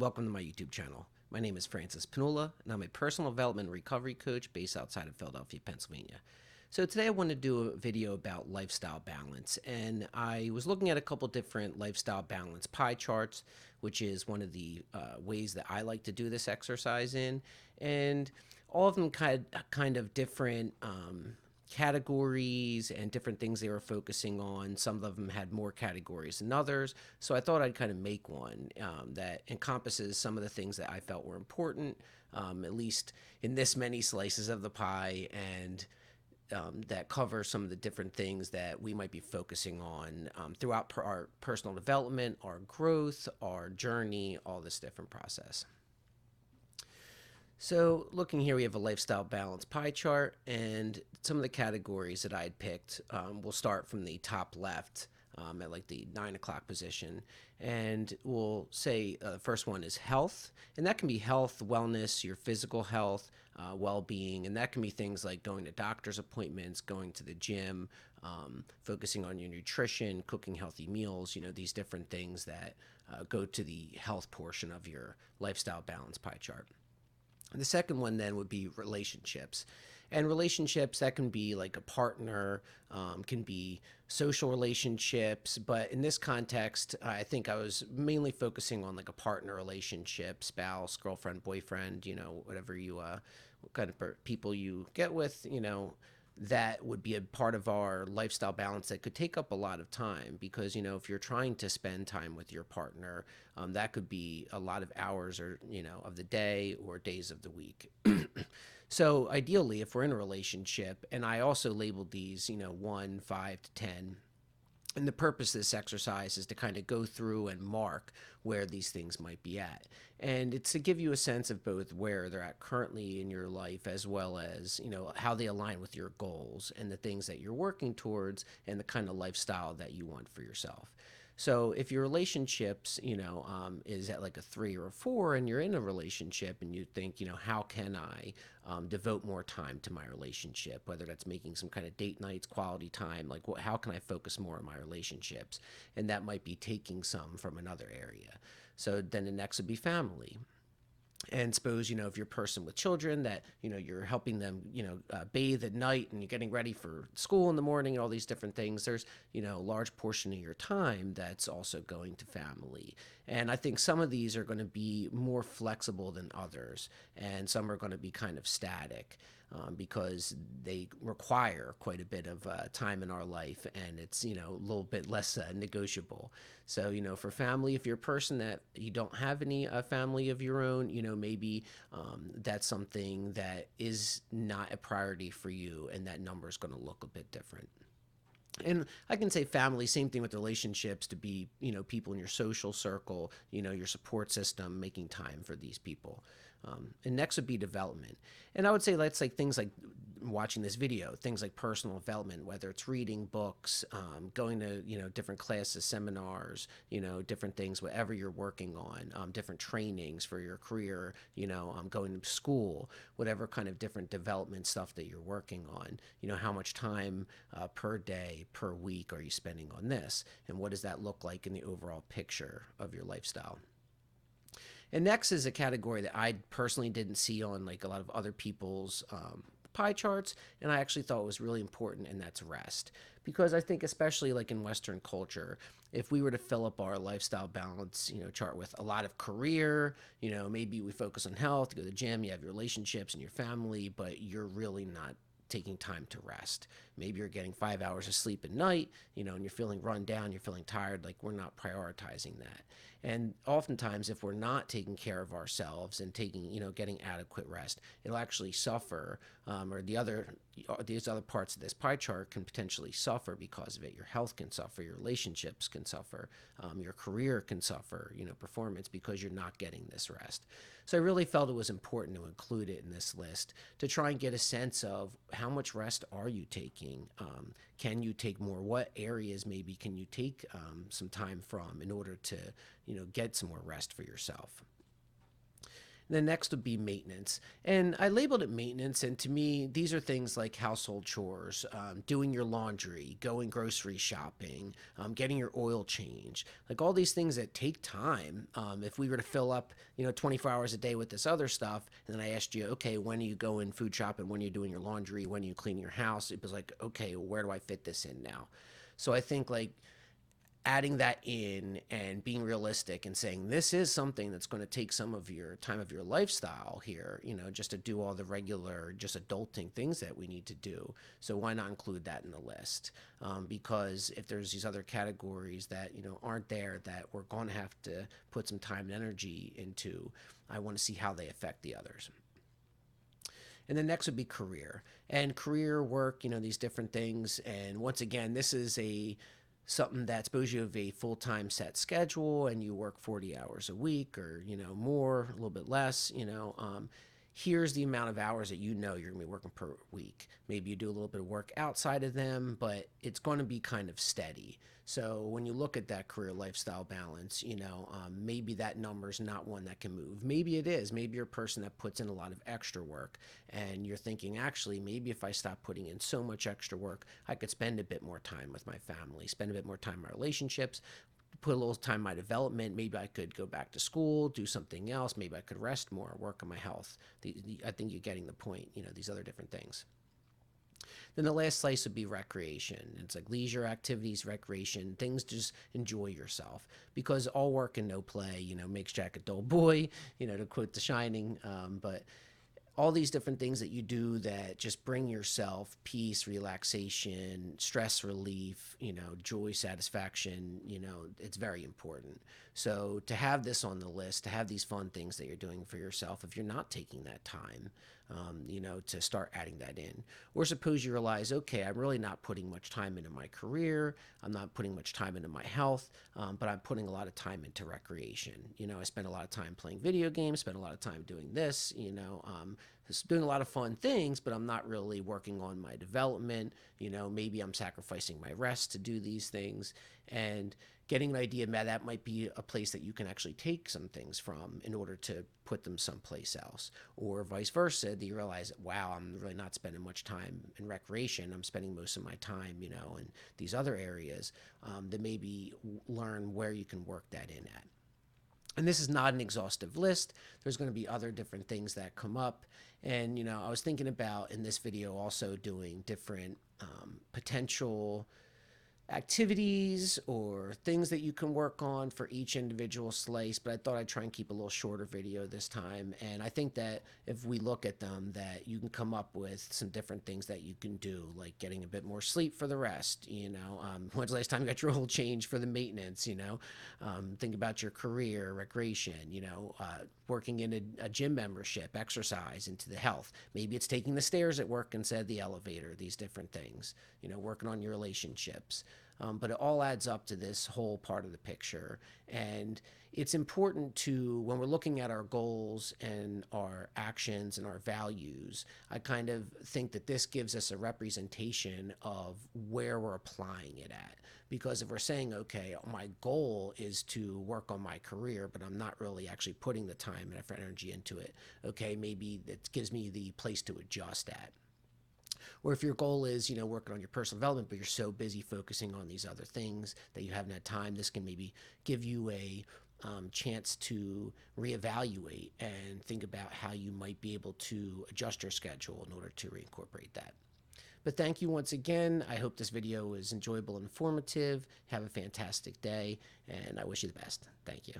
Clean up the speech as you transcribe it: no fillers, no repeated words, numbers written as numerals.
welcome to my YouTube channel. My name is FrancisP, and I'm a personal development and recovery coach based outside of Philadelphia, Pennsylvania. So today I want to do a video about lifestyle balance, and I was looking at a couple different lifestyle balance pie charts, which is one of the ways that I like to do this exercise in, and all of them kind of different categories and different things they were focusing on. Some of them had more categories than others. So I thought I'd kind of make one that encompasses some of the things that I felt were important, at least in this many slices of the pie, and that cover some of the different things that we might be focusing on throughout our personal development, our growth, our journey, all this different process. So looking here, we have a lifestyle balance pie chart, and some of the categories that I had picked. We'll start from the top left at like the 9 o'clock position, and we'll say the first one is health, and that can be health, wellness, your physical health, well-being, and that can be things like going to doctor's appointments, going to the gym, focusing on your nutrition, cooking healthy meals, these different things that go to the health portion of your lifestyle balance pie chart. And the second one then would be relationships. And relationships, that can be like a partner, can be social relationships. But in this context, I think I was mainly focusing on like a partner relationship, spouse, girlfriend, boyfriend, whatever what kind of people you get with, that would be a part of our lifestyle balance that could take up a lot of time because, if you're trying to spend time with your partner, that could be a lot of hours or, of the day or days of the week. So ideally, if we're in a relationship, and I also labeled these, 1, 5 to 10, and the purpose of this exercise is to kind of go through and mark where these things might be at. And it's to give you a sense of both where they're at currently in your life, as well as, how they align with your goals and the things that you're working towards and the kind of lifestyle that you want for yourself. So if your relationships, is at like a 3 or a 4, and you're in a relationship and you think, how can I devote more time to my relationship, whether that's making some kind of date nights, quality time, like how can I focus more on my relationships? And that might be taking some from another area. So then the next would be family. And suppose, if you're a person with children that, you're helping them, bathe at night and you're getting ready for school in the morning and all these different things, there's, a large portion of your time that's also going to family. And I think some of these are going to be more flexible than others, and some are going to be kind of static. Because they require quite a bit of time in our life, and it's, a little bit less negotiable. So, for family, if you're a person that you don't have any family of your own, maybe that's something that is not a priority for you, and that number is going to look a bit different. And I can say family, same thing with relationships, to be, people in your social circle, your support system, making time for these people. And next would be development. And I would say that's like things like watching this video, things like personal development, whether it's reading books, going to, different classes, seminars, different things, whatever you're working on, different trainings for your career, going to school, whatever kind of different development stuff that you're working on, how much time per day, per week are you spending on this? And what does that look like in the overall picture of your lifestyle? And next is a category that I personally didn't see on like a lot of other people's pie charts, and I actually thought was really important, and that's rest. Because I think especially like in Western culture, if we were to fill up our lifestyle balance, chart with a lot of career, maybe we focus on health, you go to the gym, you have your relationships and your family, but you're really not taking time to rest. Maybe you're getting 5 hours of sleep at night, and you're feeling run down, you're feeling tired, like we're not prioritizing that. And oftentimes, if we're not taking care of ourselves and getting adequate rest, it'll actually suffer, or these other parts of this pie chart can potentially suffer because of it. Your health can suffer, your relationships can suffer, your career can suffer, performance, because you're not getting this rest. So I really felt it was important to include it in this list to try and get a sense of how much rest are you taking? Can you take more? What areas maybe can you take some time from in order to, get some more rest for yourself? The next would be maintenance. And I labeled it maintenance. And to me, these are things like household chores, doing your laundry, going grocery shopping, getting your oil change, like all these things that take time. If we were to fill up, 24 hours a day with this other stuff, and then I asked you, okay, when are you going food shopping? When are you doing your laundry? When are you cleaning your house? It was like, okay, where do I fit this in now? So I think like adding that in and being realistic and saying this is something that's going to take some of your time of your lifestyle here, just to do all the regular, just adulting things that we need to do. So why not include that in the list? Because if there's these other categories that, aren't there that we're going to have to put some time and energy into, I want to see how they affect the others. And then next would be career and career work, these different things. And once again, this is something that suppose you have a full-time set schedule and you work 40 hours a week or more, a little bit less, here's the amount of hours that you're going to be working per week. Maybe you do a little bit of work outside of them, but it's going to be kind of steady. So when you look at that career lifestyle balance, maybe that number is not one that can move. Maybe it is. Maybe you're a person that puts in a lot of extra work and you're thinking, actually, maybe if I stop putting in so much extra work, I could spend a bit more time with my family, spend a bit more time in my relationships, put a little time in my development. Maybe I could go back to school, do something else. Maybe I could rest more, work on my health. I think you're getting the point, these other different things. Then the last slice would be recreation. It's like leisure activities, recreation, things to just enjoy yourself. Because all work and no play, makes Jack a dull boy, to quote The Shining. But all these different things that you do that just bring yourself peace, relaxation, stress relief, joy, satisfaction, it's very important. So to have this on the list, to have these fun things that you're doing for yourself, if you're not taking that time, to start adding that in. Or suppose you realize, okay, I'm really not putting much time into my career, I'm not putting much time into my health, but I'm putting a lot of time into recreation. I spend a lot of time playing video games, spend a lot of time doing this, doing a lot of fun things, but I'm not really working on my development. Maybe I'm sacrificing my rest to do these things. And getting an idea that might be a place that you can actually take some things from in order to put them someplace else. Or vice versa, that you realize, wow, I'm really not spending much time in recreation. I'm spending most of my time, in these other areas, that maybe learn where you can work that in at. And this is not an exhaustive list. There's going to be other different things that come up. And, I was thinking about in this video also doing different potential activities or things that you can work on for each individual slice, but I thought I'd try and keep a little shorter video this time. And I think that if we look at them, that you can come up with some different things that you can do, like getting a bit more sleep for the rest. When's the last time you got your oil change for the maintenance? Think about your career, recreation, working in a gym membership, exercise into the health. Maybe it's taking the stairs at work instead of the elevator, these different things, working on your relationships. But it all adds up to this whole part of the picture. And it's important to, when we're looking at our goals and our actions and our values, I kind of think that this gives us a representation of where we're applying it at. Because if we're saying, okay, my goal is to work on my career, but I'm not really actually putting the time and effort, energy into it, okay, maybe that gives me the place to adjust at. Or if your goal is, working on your personal development, but you're so busy focusing on these other things that you haven't had time, this can maybe give you a chance to reevaluate and think about how you might be able to adjust your schedule in order to reincorporate that. But thank you once again. I hope this video was enjoyable and informative. Have a fantastic day, and I wish you the best. Thank you.